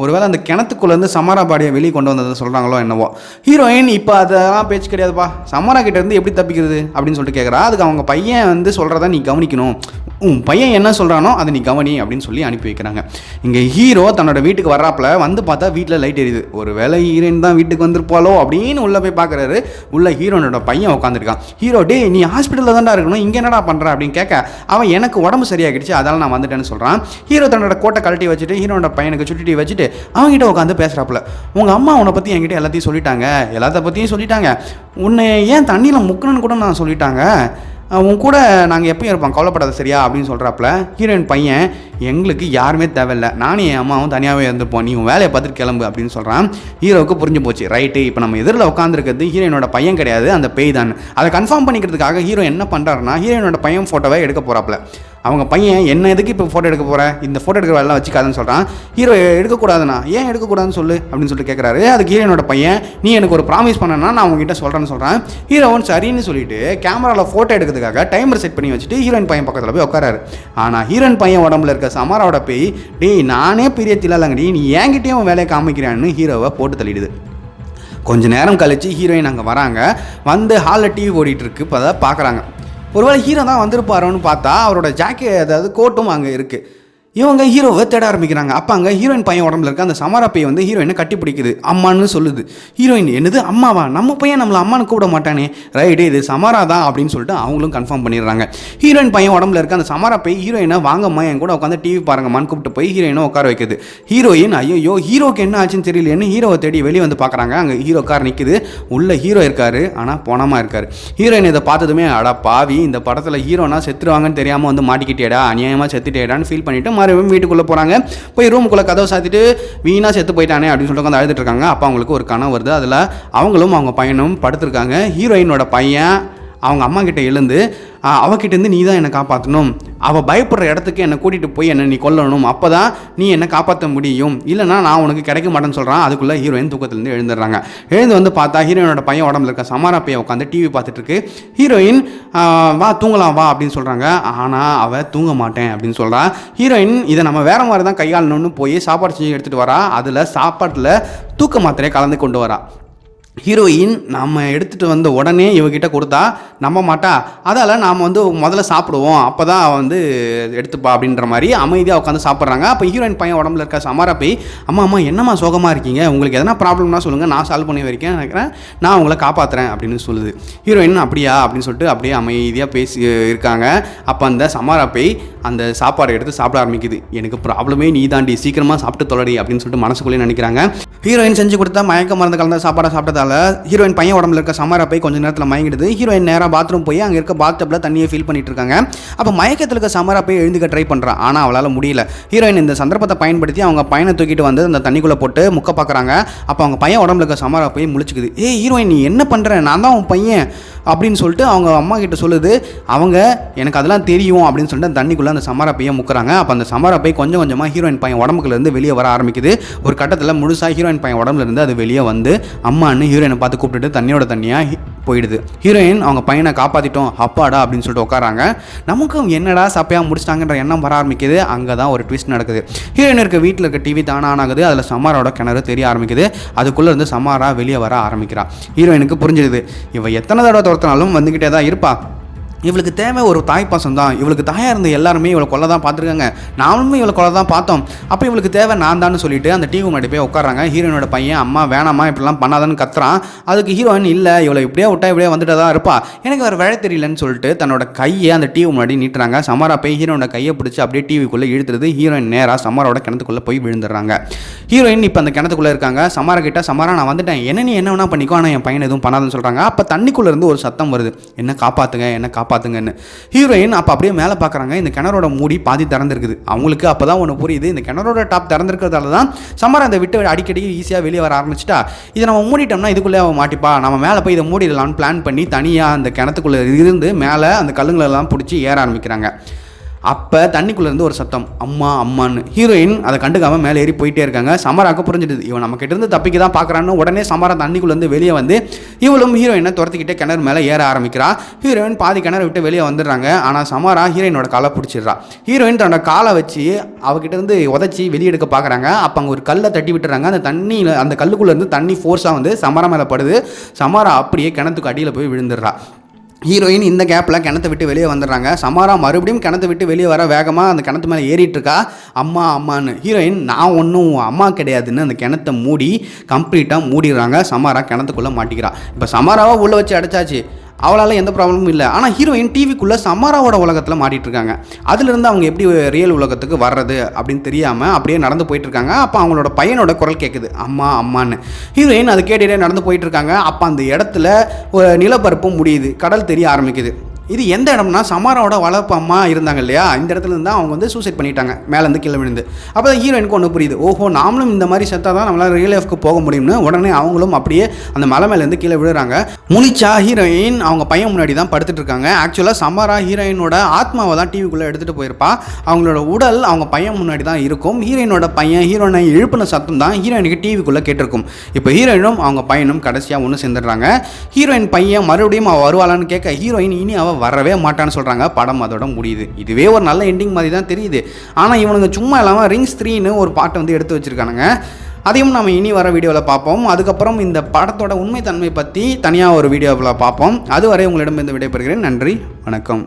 ஒருவேளை அந்த கிணத்துக்குள்ளேருந்து சமாரா பாடியை வெளியே கொண்டு வந்ததை சொல்கிறாங்களோ என்னவோ. ஹீரோயின் இப்போ அதெல்லாம் பேச்சு கிடையாதுப்பா, சமாரா கிட்டேருந்து எப்படி தப்பிக்கிறது அப்படின்னு சொல்லிட்டு கேட்குறா. அதுக்கு அவங்க பையன் சொல்கிறத நீ கவனிக்கணும், பையன் என்ன சொல்கிறானோ அதை நீ கவனி அப்படின்னு சொல்லி அனுப்பி வைக்கிறாங்க. இங்கே ஹீரோ தன்னோட வீட்டுக்கு வர்றாப்புல பார்த்தா வீட்டில் லைட் எரியுது, ஒரு வேளை ஹீரோயின் தான் வீட்டுக்கு வந்திருப்பாளோ அப்படின்னு உள்ளே போய் பார்க்குறாரு. உள்ள ஹீரோனோட பையன் உட்காந்துருக்கான். ஹீரோ, டே நீ ஹாஸ்பிட்டலில் தான்டா இருக்கணும், இங்கே என்னடா பண்ணுற அப்படின்னு கேட்க, அவன் எனக்கு உடம்பு சரியாகிடுச்சு அதனால் நான் வந்துட்டேன்னு சொல்கிறான். ஹீரோ தன்னோட கோட்டை கழட்டி வச்சுட்டு ஹீரோனோட பையனுக்கு சுட்டி வச்சுட்டு அவங்ககிட்ட உட்காந்து பேசுகிறாப்புல. உங்கள் அம்மா உன்னை பற்றி என்கிட்ட எல்லாத்தையும் சொல்லிட்டாங்க, எல்லாத்த பற்றியும் சொல்லிட்டாங்க, உன்னை ஏன் தண்ணியில் முக்கணுன்னு கூட நான் சொல்லிட்டாங்க, உன் கூட நாங்கள் எப்பயும் இருப்போம், கவலைப்படாத சரியா அப்படின்னு சொல்கிறாப்புல. ஹீரோயின் பையன், எங்களுக்கு யாருமே தேவையில்லை, நானும் என் அம்மாவும் தனியாகவே இருந்துப்போம், நீ உன் வேலையை பார்த்துட்டு கிளம்பு அப்படின்னு சொல்கிறான். ஹீரோவுக்கு புரிஞ்சு போச்சு, ரைட்டு இப்போ நம்ம எதிரில் உட்காந்துருக்கிறது ஹீரோயினோட பையன் கிடையாது, அந்த பேய் தான். அதை கன்ஃபார்ம் பண்ணிக்கிறதுக்காக ஹீரோ என்ன பண்ணுறாருன்னா ஹீரோயினோட பையன் ஃபோட்டோவை எடுக்க போகிறாப்புல. அவங்க பையன், என்ன எதுக்கு இப்போ ஃபோட்டோ எடுக்க போகிறேன், இந்த ஃபோட்டோ எடுக்கிற வேலை வச்சுக்காதுன்னு சொல்கிறான். ஹீரோ, எடுக்கக்கூடாதுண்ணா, ஏன் எடுக்கக்கூடாதுன்னு சொல்லு அப்படின்னு சொல்லிட்டு கேட்குறாரு. அதுக்கு ஹீரோனோட பையன், நீ எனக்கு ஒரு ப்ராமிஸ் பண்ணனா நான் உங்ககிட்ட சொல்கிறேன்னு சொல்கிறான். ஹீரோவன் சரின்னு சொல்லிட்டு கேமராவில் ஃபோட்டோ எடுக்கிறதுக்காக டைமர் செட் பண்ணி வச்சுட்டு ஹீரோயின் பையன் பக்கத்தில் போய் உட்காராரு. ஆனால் ஹீரோயின் பையன் உடம்புல இருக்க சமாராவோட பேய், டேய் நானே பெரிய தில்லாலங்கடி, நீ என்கிட்டயும் வேலையை காமிக்கிறான்னு ஹீரோவை போட்டு தள்ளிடுது. கொஞ்ச நேரம் கழிச்சு ஹீரோயின் அங்கே வராங்க. வந்து ஹாலில் டிவி ஓடிட்டு இருக்கு. இப்போ அதை பார்க்குறாங்க. ஒருவேளை ஹீரோ தான் வந்திருப்பாரோன்னு பார்த்தா அவரோட ஜாக்கெட், அதாவது கோட்டும் அங்கே இருக்குது. இவங்க ஹீரோவை தேட ஆரம்பிக்கிறாங்க. அப்போ அங்கே ஹீரோயின் பையன் உடம்புல இருக்க அந்த சமாரா பையன் ஹீரோயினை கட்டி பிடிக்குது, அம்மான்னு சொல்லுது. ஹீரோயின், என்னது அம்மாவா, நம்ம பையன் நம்மளை அம்மானு கூப்பிட மாட்டானே, ரைட்டு இது சமாரா தான் அப்படின்னு சொல்லிட்டு அவங்களும் கன்ஃபார்ம் பண்ணிடுறாங்க. ஹீரோயின் பையன் உடம்புல இருக்க அந்த சமாரா பை ஹீரோயினை, வாங்கம்மா என் கூட உட்காந்து டிவி பாருங்கம்மான்னு கூப்பிட்டு போய் ஹீரோயினை உட்கார வைக்குது. ஹீரோயின், ஐயோ ஹீரோக்கு என்ன ஆச்சுன்னு தெரியலையேன்னு ஹீரோவை தேடி வெளியே வந்து பார்க்குறாங்க. அங்கே ஹீரோ கார் நிற்குது, உள்ள ஹீரோ இருக்காரு, ஆனால் போனமாக இருக்காரு. ஹீரோயின் இதை பார்த்ததுமே, அடா பாவி, இந்த படத்தில் ஹீரோனா செத்துருவாங்கன்னு தெரியாமல் மாட்டிக்கிட்டேடா, அநியாயமாக செத்துட்டேடான்னு ஃபீல் பண்ணிட்டு மறுபடியும் வீட்டுக்குள்ளே போகிறாங்க. போய் ரூமுக்குள்ளே கதவை சாத்திட்டு வீணாக செத்து போயிட்டானே அப்படின்னு சொல்லிட்டு உட்காந்து அழுதுட்டு இருக்காங்க. அப்போ அவங்களுக்கு ஒரு கனவு வருது. அதில் அவங்களும் அவங்க பையனும் படுத்திருக்காங்க. ஹீரோயினோட பையன் அவங்க அம்மா கிட்ட எழுந்து, அவகிட்டேருந்து நீ தான் என்னை காப்பாற்றணும், அவள் பயப்படுற இடத்துக்கு என்னை கூட்டிகிட்டு போய் என்னை நீ கொல்லணும், அப்போ தான் நீ என்னை காப்பாற்ற முடியும், இல்லைனா நான் உனக்கு கிடைக்க மாட்டேன்னு சொல்கிறான். அதுக்குள்ளே ஹீரோயின் தூக்கத்துலேருந்து எழுந்துடுறாங்க. எழுந்து வந்து பார்த்தா ஹீரோயினோட பையன் உடம்புல இருக்க சமாரா பையன் உட்காந்து டிவி பார்த்துட்ருக்கு. ஹீரோயின், வா தூங்கலாம் வா அப்படின்னு சொல்கிறாங்க. ஆனால் அவள் தூங்க மாட்டேன் அப்படின்னு சொல்கிறா. ஹீரோயின், இதை நம்ம வேறு மாதிரி தான் கையாளணும்னு போய் சாப்பாடு செஞ்சு எடுத்துகிட்டு வரா. அதில் சாப்பாட்டில் தூக்க மாத்திரையை கலந்து கொண்டு வரா. ஹீரோயின் நம்ம எடுத்துகிட்டு வந்த உடனே இவகிட்ட கொடுத்தா நம்ப மாட்டா, அதால் நாம் முதல்ல சாப்பிடுவோம், அப்போ தான் அவன் எடுத்துப்பா அப்படின்ற மாதிரி அமைதியாக உட்காந்து சாப்பிட்றாங்க. அப்போ ஹீரோயின் பையன் உடம்புல இருக்க சமாரா போய், அம்மா என்னம்மா சோகமாக இருக்கீங்க, உங்களுக்கு எதனா ப்ராப்ளம்னா சொல்லுங்கள், நான் சால்வ் பண்ணி வைக்கிறேன், நினைக்கிறேன், நான் உங்களை காப்பாற்றுறேன் அப்படின்னு சொல்லுது. ஹீரோயின், அப்படியா அப்படின்னு சொல்லிட்டு அப்படியே அமைதியாக பேசி இருக்காங்க. அப்போ அந்த சமாரா போய் அந்த சாப்பாடை எடுத்து சாப்பிட ஆரம்பிக்குது. எனக்கு ப்ராப்ளமே நீ தாண்டி, சீக்கிரமாக சாப்பிட்டு தொலைடி அப்படின்னு சொல்லிட்டு மனசுக்குள்ளேயே நினைக்கிறாங்க. ஹீரோயின் செஞ்சு கொடுத்தா மயக்க மருந்து கலந்த சாப்பாடை சாப்பிட்டதால ஹீரோயின் பையன் உடம்புல இருக்க சமாரா போய் கொஞ்சம் நேரத்தில் மயங்கிடுது. ஹீரோயின் நேராக பாத்ரூம் போய் அங்கே இருக்க பாத்டப்பில் தண்ணியை ஃபீல் பண்ணிட்டு இருக்காங்க. அப்போ மயக்கத்தில் இருக்க சமாரா போய் எழுந்துக்க ட்ரை பண்ணுறான், ஆனால் அவளால் முடியல. ஹீரோயின் இந்த சந்தர்ப்பத்தை பயன்படுத்தி அவங்க பையனை தூக்கிட்டு வந்து அந்த தண்ணிக்குள்ளே போட்டு முக்க பார்க்குறாங்க. அப்போ அவங்க பையன் உடம்புல இருக்க சமாரா போய் முழிச்சுக்குது. ஹீரோயின், நீ என்ன பண்ணுற, நான் தான் உன் பையன் அப்படின்னு சொல்லிட்டு அவங்க அம்மா கிட்ட சொல்லுது. அவங்க, எனக்கு அதெல்லாம் தெரியும் அப்படின்னு சொல்லிட்டு தண்ணிக்குள்ளே அந்த சமாரா பையன் முக்கிறாங்க. அப்போ அந்த சமாரா பை கொஞ்சம் கொஞ்சமாக ஹீரோயின் பையன் உடம்புக்குலேருந்து வெளியே வர ஆரம்பிக்குது. ஒரு கட்டத்தில் முழுசாக ஹீரோயின் பையன் உடம்புலேருந்து அது வெளியே வந்து அம்மான்னு ஹீரோயினை பார்த்து கூப்பிட்டுட்டு தண்ணியோட தண்ணியாக போயிடுது. ஹீரோயின் அவங்க பையனை காப்பாற்றிட்டோம் அப்பாடா அப்படின்னு சொல்லிட்டு உட்காராங்க. நமக்கும் என்னடா சப்பையாக முடிச்சிட்டாங்கன்ற எண்ணம் வர ஆரம்பிக்குது. அங்கே தான் ஒரு ட்விஸ்ட் நடக்குது. ஹீரோயின் இருக்க வீட்டில் இருக்க டிவி தானே ஆன் ஆகுது. அதில் சமாராவோட கிணறு தெரிய ஆரம்பிக்குது. அதுக்குள்ளே இருந்து சமாரா வெளியே வர ஆரம்பிக்கிறா. ஹீரோயினுக்கு புரிஞ்சிடுது, இவ எத்தனை தடவை துரத்தினாலும் வந்துக்கிட்டே தான் இருப்பா, இவளுக்கு தேவை ஒரு தாய்ப்பாசம் தான். இவளுக்கு தாயாக இருந்த எல்லாருமே இவளை கொலை தான் பார்த்துருக்காங்க, நானுமே இவளை கொலை தான் பார்த்தோம், அப்போ இவளுக்கு தேவை நான் தான் சொல்லிட்டு அந்த டிவி முன்னாடி போய் உட்காராங்க. ஹீரோயினோட பையன், அம்மா வேணாமா இப்படிலாம் பண்ணாதான்னு கத்துறான். அதுக்கு ஹீரோயின், இல்லை இவளை இப்படியே விட்டா இப்படியே வந்துட்டு தான் இருப்பா, எனக்கு வேறு வேலை தெரியலன்னு சொல்லிட்டு தன்னோட கையை அந்த டிவி முன்னாடி நீட்டுறாங்க. சமாரா போய் ஹீரோனோட கையை பிடிச்சி அப்படியே டிவிக்குள்ளே இழுத்துறது. ஹீரோயின் நேராக சமாரோட கிணத்துக்குள்ளே போய் விழுந்துடுறாங்க. ஹீரோயின் இப்போ அந்த கிணத்துக்குள்ளே இருக்காங்க. சமாரா கிட்ட, சமாரா நான் வந்துட்டேன், என்ன நீ என்ன வேணா பண்ணிக்கோ, ஆனால் என் பையன் எதுவும் பண்ணாதுன்னு சொல்கிறாங்க. அப்போ தண்ணிக்குள்ளே இருந்து ஒரு சத்தம் வருது, என்ன காப்பாற்றுங்க என்ன காப்பாற்றுங்கன்னு. ஹீரோயின் அப்போ அப்படியே மேலே பார்க்குறாங்க, இந்த கிணறோட மூடி பாதி திறந்துருக்குது. அவங்களுக்கு அப்போ தான் ஒன்று புரியுது, இந்த கிணறோட டாப் திறந்துருக்கிறதால தான் சமரா அந்த விட்டு அடிக்கடி ஈஸியாக வெளியே வர ஆரம்பிச்சிட்டா. இதை நம்ம மூடிட்டோம்னா இதுக்குள்ளே அவன் மாட்டிப்பா, நம்ம மேலே போய் இதை மூடிடலாம்னு பிளான் பண்ணி தனியாக அந்த கிணத்துக்குள்ளே இருந்து மேலே அந்த கல்லுங்களெல்லாம் பிடிச்சி ஏற ஆரம்பிக்கிறாங்க. அப்போ தண்ணிக்குள்ளேருந்து ஒரு சத்தம், அம்மா அம்மான்னு. ஹீரோயின் அதை கண்டுக்காமல் மேலே ஏறி போயிட்டே இருக்காங்க. சமராக்கு புரிஞ்சிடுது, இவன் நம்ம கிட்ட இருந்து தப்பிக்க தான் பார்க்குறான்னு. உடனே சமரா தண்ணிக்குள்ளேருந்து வெளியே வந்து இவளும் ஹீரோயினை துரத்திக்கிட்டே கிணறு மேலே ஏற ஆரம்பிக்கிறா. ஹீரோயின் பாதி கிணறு விட்டு வெளியே வந்துடுறாங்க. ஆனால் சமரா ஹீரோயினோட காலை பிடிச்சிடுறா. ஹீரோயின் தன்னோட காலை வச்சு அவகிட்ட இருந்து உதச்சி வெளியே எடுக்க பார்க்குறாங்க. அப்போ அங்கே ஒரு கல்லை தட்டி விட்டுறாங்க. அந்த தண்ணியில் அந்த கல்லுக்குள்ளேருந்து தண்ணி ஃபோர்ஸாக வந்து சமரா மேலே படுது. சமரா அப்படியே கிணத்துக்கு அடியில் போய் விழுந்துடுறா. ஹீரோயின் இந்த கேப்பில் கிணத்தை விட்டு வெளியே வந்துடுறாங்க. சமரா மறுபடியும் கிணத்தை விட்டு வெளியே வர வேகமாக அந்த கிணத்து மேலே ஏறிட்டு இருக்கா. அம்மா அம்மான்னு. ஹீரோயின் நான் ஒன்றும் அம்மா கிடையாதுன்னு அந்த கிணத்தை மூடி கம்ப்ளீட்டாக மூடிடுறாங்க. சமரா கிணத்துக்குள்ளே மாட்டிக்கிறா. இப்போ சமராவை உள்ளே வச்சு அடைச்சாச்சு, அவளால் எந்த ப்ராப்ளமும் இல்லை. ஆனால் ஹீரோயின் டிவிக்குள்ளே சமராவோட உலகத்தில் மாட்டிகிட்டு இருக்காங்க. அதுலேருந்து அவங்க எப்படி ரியல் உலகத்துக்கு வர்றது அப்படின்னு தெரியாமல் அப்படியே நடந்து போயிட்டுருக்காங்க. அப்போ அவங்களோட பையனோட குரல் கேட்குது, அம்மா அம்மான்னு. ஹீரோயின் அதை கேட்டுகிட்டே நடந்து போயிட்டுருக்காங்க. அப்போ அந்த இடத்துல ஒரு நிலப்பரப்பும் முடியுது, கடல் தெரிய ஆரம்பிக்குது. இது எந்த இடம்னா சமராவோட வளர்ப்பு அம்மா இருந்தாங்க இல்லையா, இந்த இடத்துல இருந்தால் அவங்க வந்து சூசைட் பண்ணிட்டாங்க மேலேருந்து கீழே விழுந்து. அப்போ தான் ஹீரோயினுக்கு ஒன்று புரியுது, ஓஹோ நாமளும் இந்த மாதிரி செத்தாக தான் நம்மளால் ரியல் லைஃப்க்கு போக முடியும்னு. உடனே அவங்களும் அப்படியே அந்த மலை மேலேருந்து கீழே விழுறாங்க. முழிச்சா ஹீரோயின் அவங்க பையன் முன்னாடி தான் படுத்துட்டு இருக்காங்க. ஆக்சுவலாக சமரா ஹீரோயினோட ஆத்மாவை தான் டிவிக்குள்ளே எடுத்துகிட்டு போயிருப்பா. அவங்களோட உடல் அவங்க பையன் முன்னாடி தான் இருக்கும். ஹீரோயினோட பையன் ஹீரோயினை எழுப்பின சத்தம் தான் ஹீரோயினுக்கு டிவிக்குள்ளே கேட்டிருக்கும். இப்போ ஹீரோயினும் அவங்க பையனும் கடைசியாக ஒன்று சேர்ந்துடுறாங்க. ஹீரோயின் பையன் மறுபடியும் அவள் வருவாளான்னு கேட்க ஹீரோயின் இனி அவள் வரவே மாட்டான்னு சொல்கிறாங்க. படம் அதோட முடியுது. இதுவே ஒரு நல்ல எண்டிங் மாதிரி தான் தெரியுது. ஆனால் இவனுங்க சும்மா இல்லாமல் ரிங்ஸ் 3ன்னு ஒரு பாட்டை வந்து எடுத்து வச்சுருக்கானுங்க. அதையும் நம்ம இனி வர வீடியோவில் பார்ப்போம். அதுக்கப்புறம் இந்த படத்தோட உண்மைத்தன்மை பற்றி தனியாக ஒரு வீடியோவில் பார்ப்போம். அதுவரை உங்களிடம் இந்த விடைபெறுகிறேன். நன்றி, வணக்கம்.